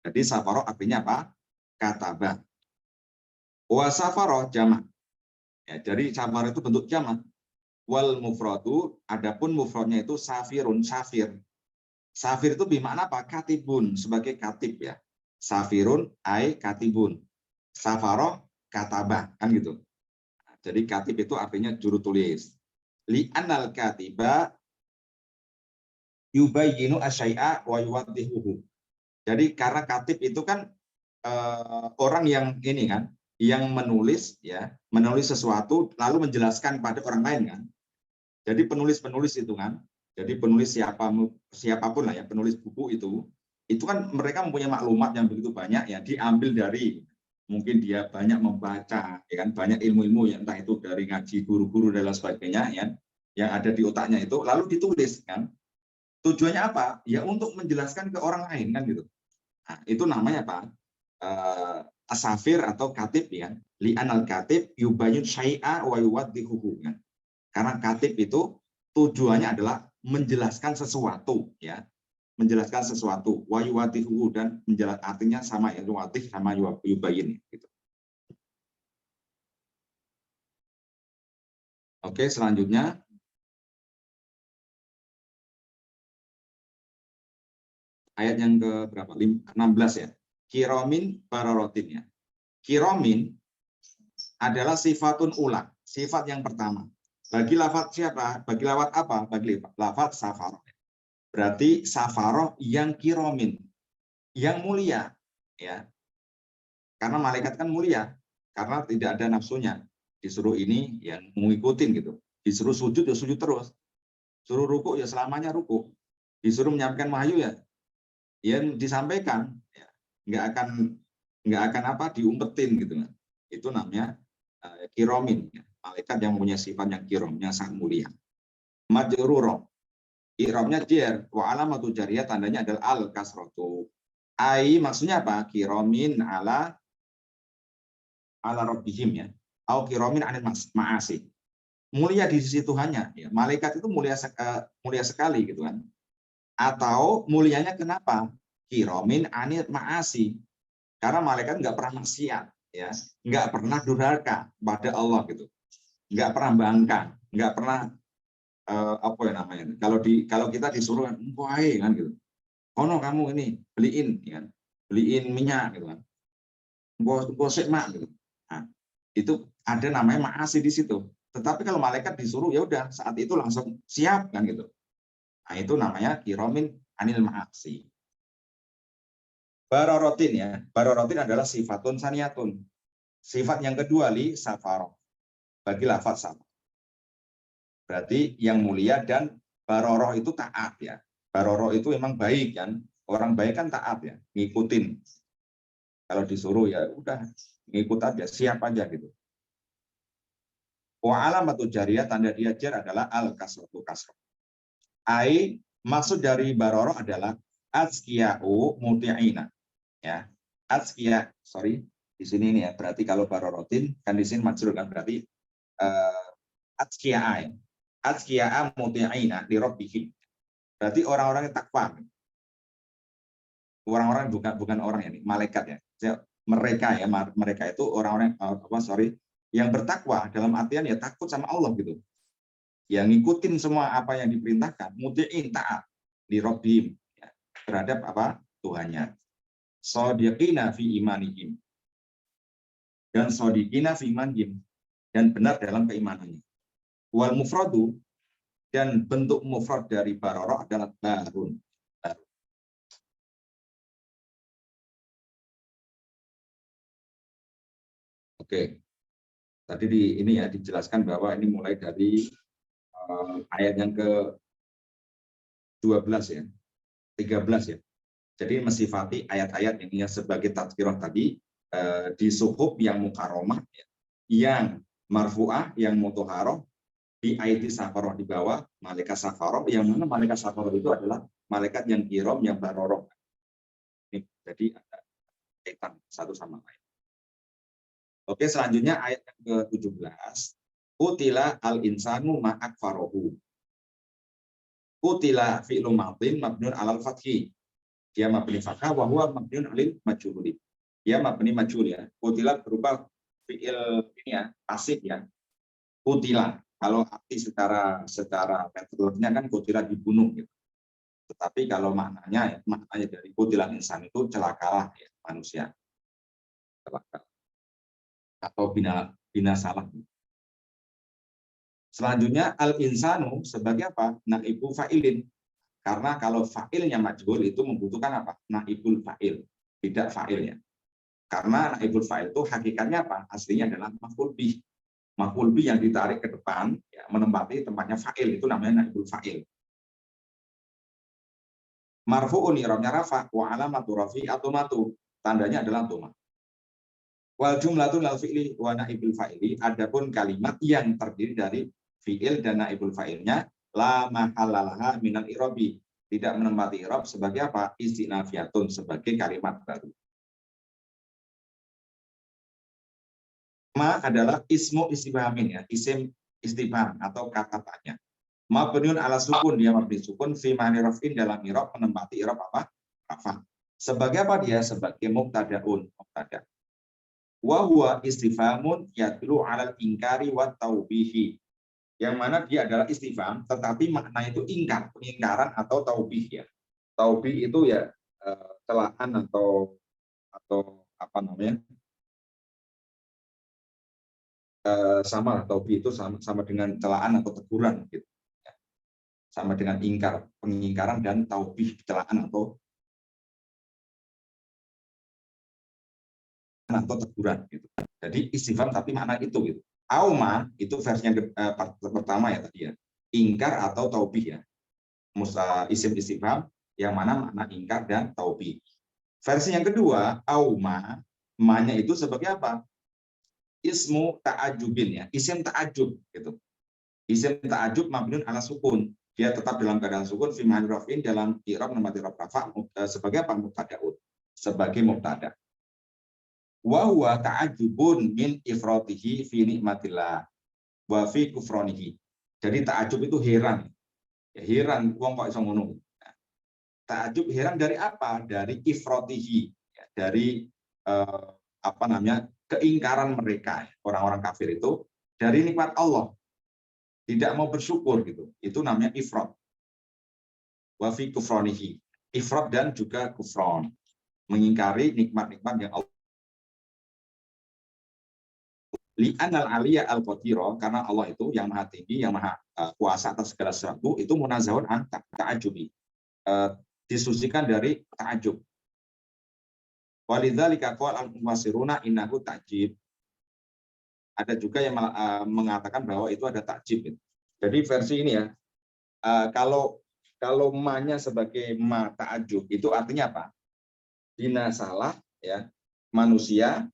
Jadi safaroh artinya apa? Katabah. Wa safaroh jamak. Ya, jadi safaroh itu bentuk jamak. Wal mufradu, adapun mufradnya itu safirun, safir. Safir itu bermakna apa? Katibun, sebagai katib ya. Safirun ai katibun. Safaroh katabah, kan gitu. Jadi katib itu artinya juru tulis. Li'anal katiba yubayyinu asyai'a wa yuwaddihuhu. Jadi karena katib itu kan orang yang ini kan, yang menulis ya, menulis sesuatu lalu menjelaskan pada orang lain kan. Jadi penulis-penulis itu kan, jadi penulis siapapun lah ya, penulis buku itu kan mereka mempunyai maklumat yang begitu banyak ya, diambil dari mungkin dia banyak membaca ya kan, banyak ilmu-ilmu ya, entah itu dari ngaji guru-guru dan lain sebagainya ya, yang ada di otaknya itu lalu ditulis kan. Tujuannya apa? Ya untuk menjelaskan ke orang lain kan gitu. Nah, itu namanya apa? Asafir atau katib ya. Li'anal katib yubayyin syai'a wa yuwaddihuhu kan. Karena katib itu tujuannya adalah menjelaskan sesuatu ya, menjelaskan sesuatu, wa yuwaddihuhu, dan menjelaskan artinya sama ya, yuwaddih sama yubayyin gitu. Oke, selanjutnya ayat yang ke berapa? 16 ya. Kiramin bararotin ya. Kiromin adalah sifatun ula, sifat yang pertama. Bagi lafaz siapa? Bagi lafaz apa? Bagi lafaz safaroh. Berarti safaroh yang kiromin, yang mulia, ya. Karena malaikat kan mulia, karena tidak ada nafsunya. Disuruh ini yang mengikutin gitu. Disuruh sujud ya sujud terus. Suruh ruku ya selamanya ruku. Disuruh menyampaikan wahyu ya yang disampaikan, ya. nggak akan apa diumpetin gitu. Itu namanya kiromin, ya. Malaikat yang punya sifat yang kirom, yang sangat mulia. Majruro, iromnya jer, wa alamatu jariyah, tandanya adalah al kasrotu. Ai maksudnya apa? Kiromin ala rabbihim, ya. Au kiromin anil ma'asi. Mulia di sisi Tuhannya, ya. Malaikat itu mulia sekali gitu kan. Atau mulianya kenapa? Kiromin anil ma'asi. Karena malaikat nggak pernah maksiat, ya, nggak pernah durhaka pada Allah gitu, nggak pernah bangkang, nggak pernah apa ya namanya? Kalau kita disuruh, wah kan gitu, kono kamu ini beliin, ya, beliin minyak gitu kan, gosek mak gitu. Nah, itu ada namanya maasi di situ. Tetapi kalau malaikat disuruh ya udah saat itu langsung siap kan gitu. Nah itu namanya kiromin anil maasi. Barorotin, ya, barorotin adalah sifatun saniyatun. Sifat yang kedua li safaroh, bagi lafaz sama. Berarti yang mulia, dan baroroh itu taat, ya. Baroroh itu memang baik kan. Orang baik kan taat, ya, ngikutin. Kalau disuruh ya udah ngikut aja, siap aja gitu. Wa alamatu jariyah, tanda dia jar adalah al kasrotu kasroh. Ai maksud dari baroroh adalah azkiya'u muti'ina, ya. Azkiya, sorry, di sini ini ya, berarti kalau barorotin kan di sini majrur kan, berarti azkiya'a, ya. Azkiya'a muti'ina li rabbihim. Berarti orang-orang yang takwa. Orang-orang bukan orang ya, malaikat ya. Mereka ya, mereka itu orang-orang yang bertakwa dalam artian ya takut sama Allah gitu. Yang ngikutin semua apa yang diperintahkan, muti'in, taat li rabbihim, ya, terhadap apa? Tuhannya. Shadiqina fi imanihim, dan shadiqina fi imanihim, dan benar dalam keimanannya. Wal mufradu, dan bentuk mufrad dari baroroh adalah barun. Oke, tadi ini ya dijelaskan bahwa ini mulai dari ayat yang ke-12 ya, 13 ya. Jadi mensifati ayat-ayat yang sebagai tadkirah tadi di suhuf yang mukaromah, ya, yang marfu'ah, yang mutahharoh, di ayat safaroh di bawah malaikat safaroh, yang mana malaikat safaroh itu adalah malaikat yang kirom, yang baroroh. Ini jadi ada kaitan satu sama lain. Oke, selanjutnya ayat yang ke-17. Qutila al-insanu ma'akfarohu. Qutila fi'lu madhin mabniun alal fathi. Dia mabni fathah wa huwa mabniun alil majhuli. Dia mabni majhul, ya. Qutila berupa fi'il ini ya, pasif ya. Qutila. Kalau arti secara metodologinya kan qutila dibunuh gitu. Tetapi kalau maknanya dari qutila insan itu celakalah, ya, manusia. Celaka. Atau binasalah. Selanjutnya al-insanu sebagai apa? Naibul fa'ilin. Karena kalau fa'ilnya majhul itu membutuhkan apa? Naibul fa'il, tidak fa'ilnya. Karena naibul fa'il itu hakikatnya apa? Aslinya adalah maf'ul bih. Maf'ul bih yang ditarik ke depan, ya, menempati tempatnya fa'il, itu namanya naibul fa'il. Marfu'un i'rabnya rafa, wa alamatu rafi'atumatu. Tandanya adalah dhamma. Wal jumlatu lal fi'li wa naibul fa'ili, adapun kalimat yang terdiri dari fi'il dan naibul fa'ilnya la mahallalaha minal i'rabi, tidak menempati i'rab sebagai apa? Istinafiyatun, sebagai kalimat baru. Ma adalah ismu istifhamin, ya, isim istifham atau kata tanya. Mabniun ala sukun, dia mabni sukun fi ma'ni raf'in, dalam i'rab menempati i'rab apa? Rafa. Sebagai apa dia? Sebagai mubtadaun, mubtada. Wa huwa istifhamun yadlu 'alal ingkari wa taubihi. Yang mana dia adalah istifham tetapi maknanya itu ingkar, pengingkaran atau taubih, ya. Taubih itu ya celaan atau apa namanya? sama lah, taubi itu sama dengan celaan atau teguran gitu. Sama dengan ingkar, pengingkaran, dan taubih, celaan atau teguran gitu. Jadi istifham tapi makna itu gitu. Auma itu versinya pertama ya tadi ya. Ingkar atau taubih ya. Isim istifham yang mana makna ingkar dan taubih. Versi yang kedua, auma, ma-nya itu sebagai apa? Ismu ta'ajubin ya, isim ta'ajub gitu. Isim ta'ajub mabniun ala sukun. Dia tetap dalam keadaan sukun fi mahali raf'in dalam i'rab nama i'rab rafa sebagai apa? Mubtada'un. Sebagai mubtada. Wa huwa ta'ajubun min ifratihi fi nikmatillah wa fi kufranihi. Jadi ta'ajub itu heran. Ya, heran wong kok iso ngono. Ta'ajub heran dari apa? Dari ifratihi, ya, dari apa namanya, keingkaran mereka, orang-orang kafir itu dari nikmat Allah, tidak mau bersyukur gitu. Itu namanya ifrat. Wa fi kufranihi, ifrat dan juga kufron, mengingkari nikmat-nikmat yang Allah. Li'anal aliyya al-qadira, karena Allah itu yang maha tinggi, yang maha kuasa atas segala sesuatu, itu munazahun an ta'ajubi, disucikan dari ta'ajub. Walidzalika qala al-mufassiruna innahu ta'jib. Ada juga yang mengatakan bahwa itu ada ta'jib. Jadi versi ini ya, kalau ma-nya sebagai ma ta'ajub itu artinya apa? Bina salah ya, manusia,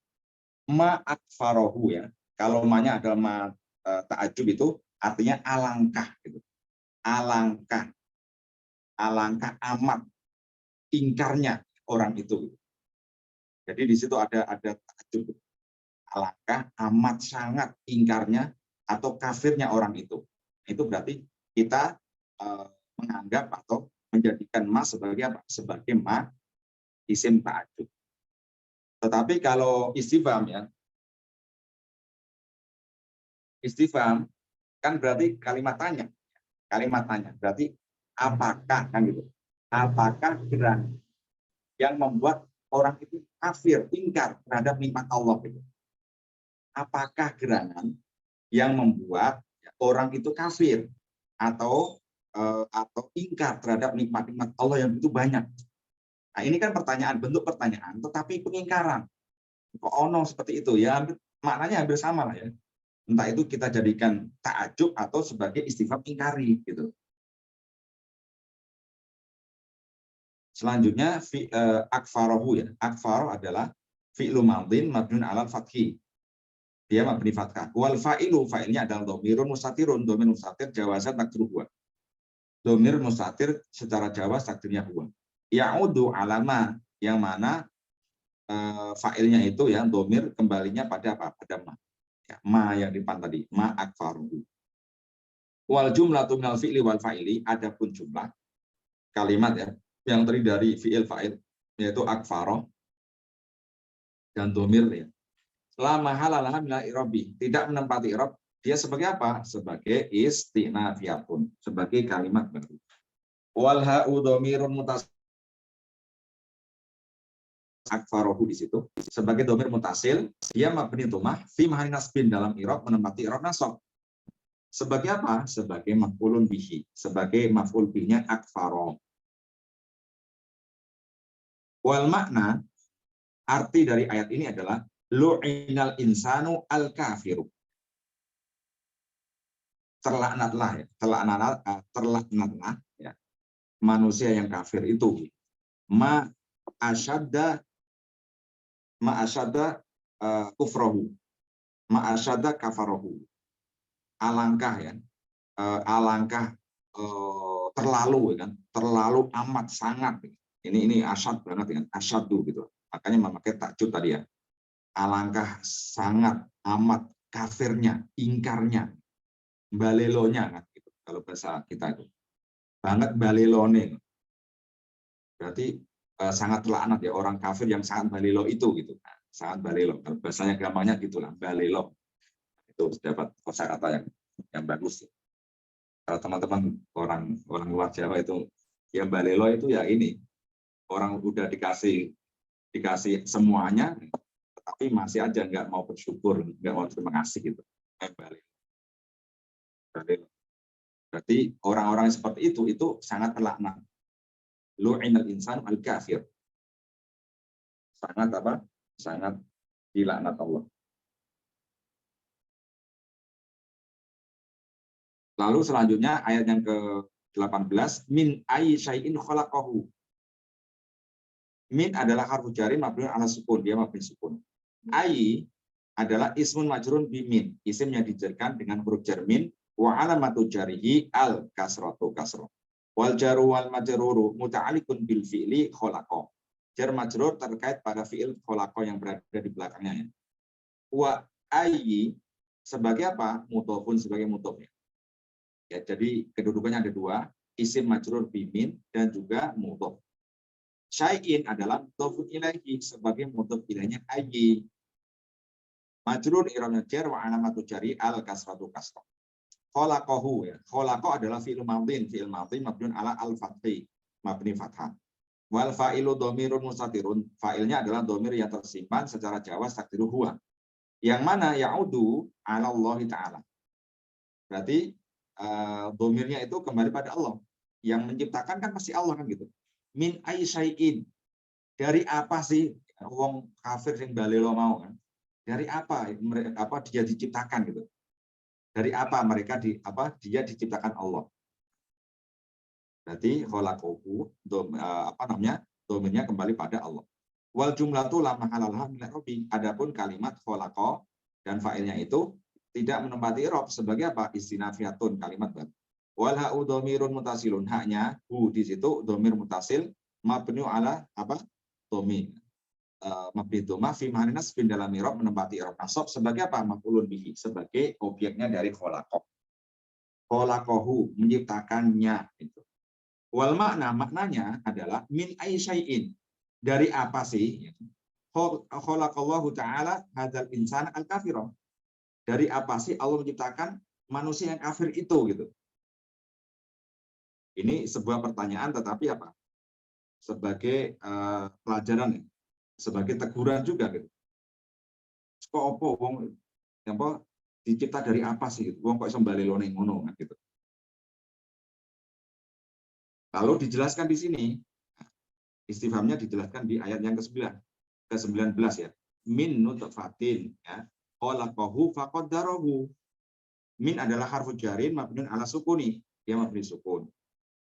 ma akfarohu ya. Kalau ma-nya adalah ma ta'ajub itu artinya alangkah gitu. Alangkah amat ingkarnya orang itu. Jadi di situ ada ta'ajub. Alangkah amat sangat ingkarnya atau kafirnya orang itu. Itu berarti kita menganggap atau menjadikan ma sebagai apa? Sebagai ma isim ta'ajub. Tetapi kalau istifham ya, istifham kan berarti kalimat tanya. Kalimat tanya berarti apakah, kan gitu. Apakah gerangan yang membuat orang itu kafir, ingkar terhadap nikmat Allah gitu. Apakah gerangan yang membuat orang itu kafir atau ingkar terhadap nikmat-nikmat Allah yang begitu banyak. Nah, ini kan pertanyaan, bentuk pertanyaan, tetapi pengingkaran. Kok ono seperti itu ya, maknanya hampir sama lah ya. Entah itu kita jadikan ta'ajub atau sebagai istifham ingkari gitu. Selanjutnya akfarohu ya. Akfaroh adalah fi'lu madhin mabniun 'alal fathi. Dia mabni fathah. Wal fa'ilu, fa'ilnya adalah dhamirun mustatirun, dhamir mustatir jawazan takdiru huwa. Dhamir mustatir secara jawaz takdirnya huwa. Ya'udu alama, yang mana fa'ilnya itu ya dhamir kembalinya pada apa? Pada ma. Ya, ma yang di depan tadi, ma akfaruhu. Wal jumlatu minal fi'li wal fa'ili, adapun jumlah kalimat ya yang terdiri dari fi'il fa'il yaitu akfaroh dan dhamir ya. La mahalalah minal i'rabi, tidak menempati i'rab, dia sebagai apa? Sebagai istinafiyatun, sebagai kalimat baru. Wal ha'u dhamirun mutasil, akfarohu di situ sebagai dhamir mutasil, dia mabni dhamah fi mahalli nasbin, dalam i'rab menempati i'rab nasab. Sebagai apa? Sebagai maf'ulun bihi, sebagai maf'ul bihnya akfaroh. Wal makna, arti dari ayat ini adalah lu'inal insanu al-kafiru. Terlaknatlah ya, terlaknatlah ya, manusia yang kafir itu. Ma asyadda kufrahu. Ma asyadda kafarohu. Alangkah ya. Alangkah terlalu kan, terlalu amat sangat. Ini asyad banget dengan asyaddu gitu. Makanya memakai takjub tadi ya. Alangkah sangat amat kafirnya, ingkarnya, balelonya kan gitu. Kalau bahasa kita itu banget balelone. Berarti sangat laknat ya orang kafir yang sangat balelo itu gitu. Nah, sangat balelo. Kalau bahasanya gampangnya gitulah, balelo. Itu dapat kosakata yang bagus. Kalau teman-teman orang luar Jawa itu yang balelo itu ya ini orang udah dikasih semuanya, tapi masih aja nggak mau bersyukur, nggak mau terima kasih gitu. Berarti orang-orang yang seperti itu sangat terlaknat. Lu'inal insan al-kafir. Sangat apa? Sangat dilaknat Allah. Lalu selanjutnya ayat yang ke-18, min ayyi syai'in khalaqahu. Min adalah harfu jari mabniun ala sukun, dia mabni sukun. Ayyi adalah ismun majrun bi min, isim yang dijarkan dengan huruf jar min, wa alamatu jarihi al kasratu kasrah. Wal jaru wal majruru muta'alliqun bil fi'li khalaqa. Jar majrur terkait pada fi'il khalaqa yang berada di belakangnya. Wa ayyi sebagai apa? Mudhofun sebagai mudhof. Ya, jadi kedudukannya ada dua, isim majrur bimin dan juga mudhof. Syai'in adalah mudhofun ilaihi sebagai mudhof ilaihnya ayyi. Majrur i'rabnya jar wa alamatu jari al kasratu kasrah. Khalaqahu ya. Khalaqa adalah fi'il madhin mabniun ala al fathi, mabni fathah. Wal fa'ilu dhamirun mustatirun, fa'ilnya adalah dhamir yang tersimpan secara jawaz takdiru huwa. Yang mana ya'udu 'ala Allah taala. Berarti dhamirnya itu kembali pada Allah. Yang menciptakan kan pasti Allah kan gitu. Min ayyi syai'in. Dari apa sih wong kafir sing balelo mau kan? Dari apa dia diciptakan gitu. Dari apa mereka dia diciptakan Allah. Berarti khalaqahu domainnya kembali pada Allah. Wal jumlatu la mahalalah min i'rabi. Adapun kalimat khalaqa dan fa'ilnya itu tidak menempati i'rab sebagai apa? Istinafiyatun, kalimat baru. Wal ha'u dhamirun mutasilun. Haknya hu di situ dhamir mutasil mabniu ala apa? Dhamir. Mabni dhamma fi mahallin nasbin dalam i'rab menempati i'rab nasab sebagai apa? Maf'ulun bihi, sebagai objeknya dari khalaqa. Khalaqahu, menciptakannya itu. Wal maknanya adalah min ayyi syai'in. Dari apa sih? Khalaqallahu ta'ala hadzal insana al-kafira. Dari apa sih Allah menciptakan manusia yang kafir itu gitu. Ini sebuah pertanyaan tetapi apa? Sebagai pelajaran ya. Sebagai teguran juga gitu. Kok apa wong apa dicipta dari apa sih gitu. Wong kok iso balelone ngono kan gitu. Lalu dijelaskan di sini istifhamnya dijelaskan di ayat yang ke-19 ya. Min nutfatin ya. Khalaqahu faqaddarahu. Min adalah harfu jarin mabniun ala sukuni, dia mabni sukun.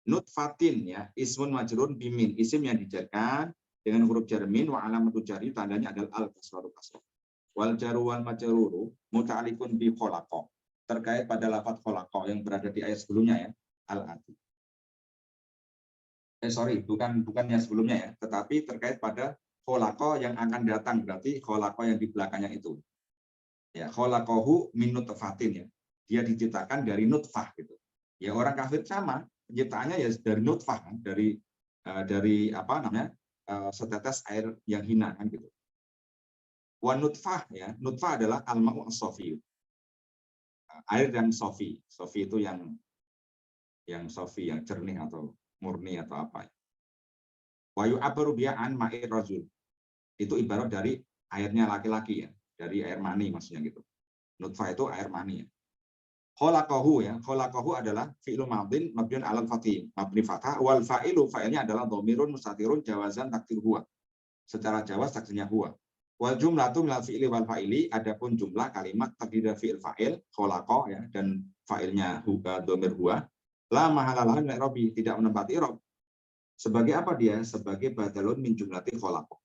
Nutfatin ya, ismun majrun bimin, isim yang dijarkan dengan huruf jar min wa alamatu jari tandanya adalah al kasratu kasrah. Wal jaru wal majruru muta'alliqun bi khalaqa. Terkait pada lafaz khalaqa yang berada di ayat sebelumnya ya, al-ati. Bukan yang sebelumnya ya, tetapi terkait pada khalaqa yang akan datang, berarti khalaqa yang di belakangnya itu. Ya, khalaqahu min nutfatin ya. Dia diciptakan dari nutfah gitu. Ya orang kafir sama, penciptaannya ya dari nutfah kan, dari apa namanya? Setetes air yang hina kan gitu. Wa nutfah ya, nutfah adalah al-ma'u as-safi. Air yang safi. Safi itu yang safi, yang jernih atau murni atau apa. Wa yu'abbaru biha an ma'ir rajul. Itu ibarat dari airnya laki-laki ya, dari air mani maksudnya gitu. Nutfah itu air mani ya. Khalaqahu ya, khalaqahu adalah fi'il madhin mabniun 'alal fathi, mabni fathah, wal fa'ilu fa'ilnya adalah dhamirun mustatirun jawazan takdir huwa. Secara jawaz takdirnya huwa. Wal jumlatu minal fi'ili wal fa'ili, adapun jumlah kalimat terdiri dari fi'il fa'il khalaqa ya dan fa'ilnya huwa dhamir huwa, la mahalalah min i'rabi, tidak menempati i'rab. Sebagai apa dia? Sebagai badalun min jumlati khalaqa.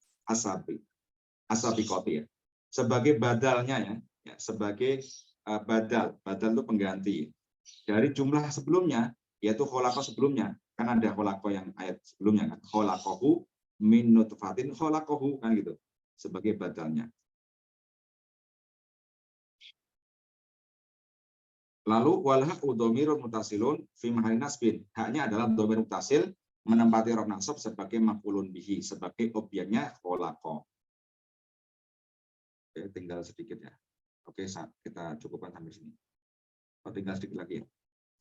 Asabiqati ya. Sebagai badalnya ya, sebagai badal itu pengganti dari jumlah sebelumnya, yaitu khalaqa sebelumnya, kan ada khalaqa yang ayat sebelumnya kan, khalaqahu min nutfatin khalaqahu kan gitu, sebagai badalnya. Lalu wal ha'u dhamirun mutasilun fi mahallin nasbin, haknya adalah dhamir mutasil menempati i'rab nasab sebagai maf'ulun bihi, sebagai objeknya khalaqa. Oke, tinggal sedikit ya. Oke, kita cukupkan sampai sini. Tinggal sedikit lagi ya.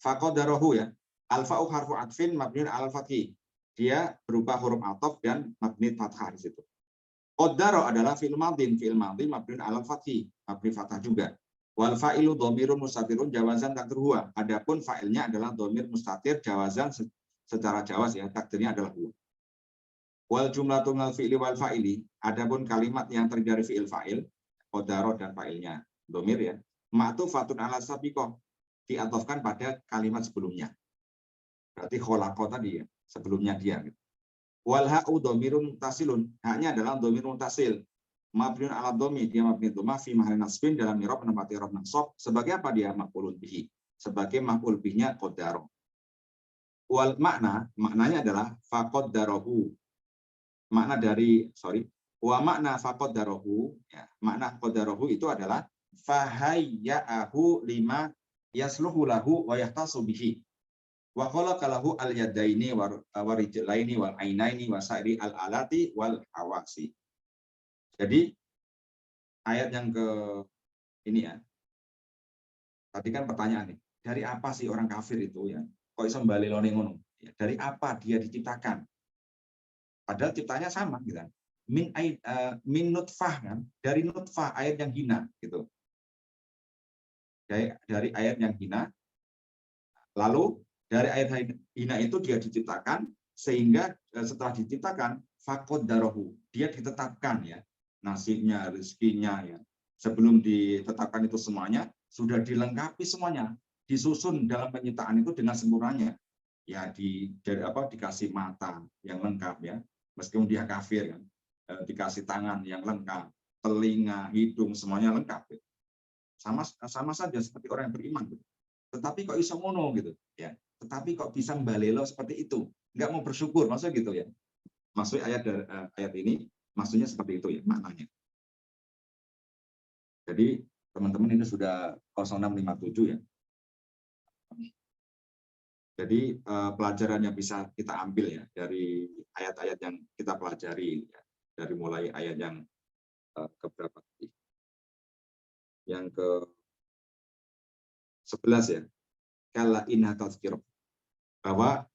Faqadarahu ya. Al-fa'u harfu atfin mabniun 'alal fathi. Dia berupa huruf ataf dan mabni fathah di situ. Qaddara adalah fi'il madhi mabniun 'alal fathi, mabni fathah juga. Wal fa'ilu dhamirun mustatirun jawazan takdir huwa. Adapun fa'ilnya adalah dhamir mustatir jawazan secara jawaz ya, takdirnya adalah huwa. Wal jumlatu minal fi'li wal fa'ili, adapun kalimat yang terdiri dari fi'il fa'il, qadara dan fa'ilnya dhamir ya, ma'tufatun ala sabiqah, diatofkan pada kalimat sebelumnya. Berarti khalaqa tadi ya, sebelumnya dia gitu. Wal ha'u dhamirun muttasilun, haknya adalah dhamir muttasil. Mabniun ala dhammi, dia mabni dhamma fi mahalli nasbin dalam i'rab menempati i'rab nasab. Sebagai apa dia maf'ulun bihi? Sebagai maf'ul bihnya qadara. Wal maknanya adalah faqaddarahu. Makna dari wa makna faqaddarahu ya, makna qadarahu itu adalah fahayya'ahu lima yasluhu lahu wa yahtasu bihi. Wa khalaqa lahu al-yadaini wa rijlaini wal ainaini wa sa'iri al-alati wal hawasi. Jadi ayat yang ke ini ya. Tadi kan pertanyaan nih, dari apa sih orang kafir itu ya? Kok iso mbalelone ngono? Ya, dari apa dia diciptakan? Padahal ciptanya sama gitu kan. Min nutfah kan, dari nutfah ayat yang hina gitu. Dari ayat yang hina. Lalu dari ayat hina itu dia diciptakan sehingga setelah diciptakan faqaddarahu, dia ditetapkan ya. Nasibnya, rezekinya ya. Sebelum ditetapkan itu semuanya sudah dilengkapi semuanya, disusun dalam penciptaan itu dengan sempurnanya. Ya dikasih mata yang lengkap ya. Meskipun dia kafir kan, dikasih tangan yang lengkap, telinga, hidung semuanya lengkap. Gitu. Sama saja seperti orang yang beriman gitu. Tetapi kok iso ngono gitu ya. Tetapi kok bisa mbalelo seperti itu? Enggak mau bersyukur, maksudnya gitu ya. Maksud ayat ini maksudnya seperti itu ya maknanya. Jadi teman-teman ini sudah 0657 ya. Jadi pelajaran yang bisa kita ambil ya dari ayat-ayat yang kita pelajari ya, dari mulai ayat yang keberapa tadi? Yang ke 11 ya. Kala inna tazkir, bahwa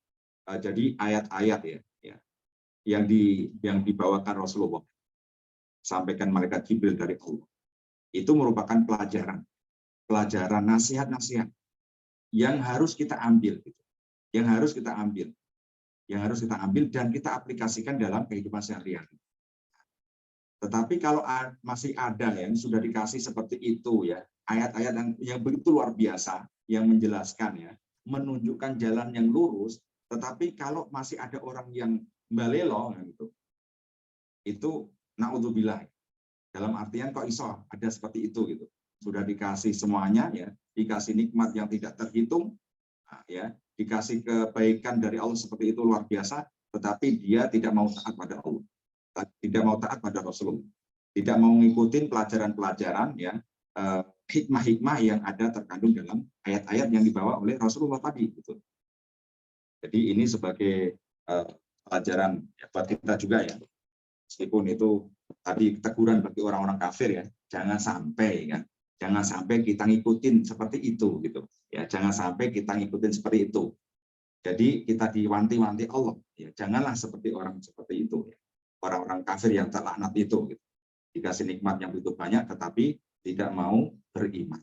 jadi ayat-ayat ya yang dibawakan Rasulullah sampaikan malaikat Jibril dari Allah itu merupakan pelajaran nasihat-nasihat yang harus kita ambil gitu. Yang harus kita ambil dan kita aplikasikan dalam kehidupan sehari-hari. Tetapi kalau masih ada yang sudah dikasih seperti itu ya, ayat-ayat yang begitu luar biasa yang menjelaskan ya, menunjukkan jalan yang lurus, tetapi kalau masih ada orang yang balelo gitu, itu naudzubillah. Dalam artian kok iso ada seperti itu gitu. Sudah dikasih semuanya ya, dikasih nikmat yang tidak terhitung ya, dikasih kebaikan dari Allah seperti itu luar biasa, tetapi dia tidak mau taat pada Allah, tidak mau taat pada Rasulullah, tidak mau mengikuti pelajaran-pelajaran ya, hikmah-hikmah yang ada terkandung dalam ayat-ayat yang dibawa oleh Rasulullah tadi gitu. Jadi ini sebagai pelajaran ya, buat kita juga ya, meskipun itu tadi teguran bagi orang-orang kafir ya, jangan sampai kita ngikutin seperti itu gitu ya, jangan sampai kita ngikutin seperti itu. Jadi kita diwanti-wanti Allah ya, janganlah seperti orang seperti itu ya, orang-orang kafir yang terlaknat itu gitu. Dikasih nikmat yang begitu banyak tetapi tidak mau beriman.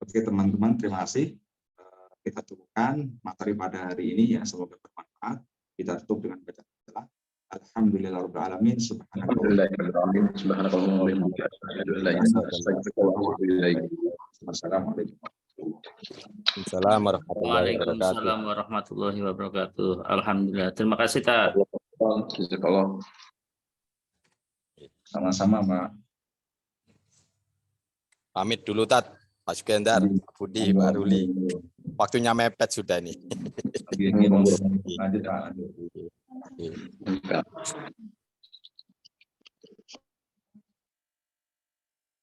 Oke teman-teman, terima kasih. Kita cukupkan materi pada hari ini ya, semoga bermanfaat. Kita tutup dengan bacaan doa. Alhamdulillahirabbil alamin, subhanakallahumma wa bihamdika, Assalamualaikum Waalaikumsalam warahmatullahi wabarakatuh. Alhamdulillah. Terima kasih Kak. Sama-sama Pak. Pamit dulu Tat, Pak Sugandar, Pak Budi, Pak Ruli. Waktunya mepet sudah nih. Lanjut Pak.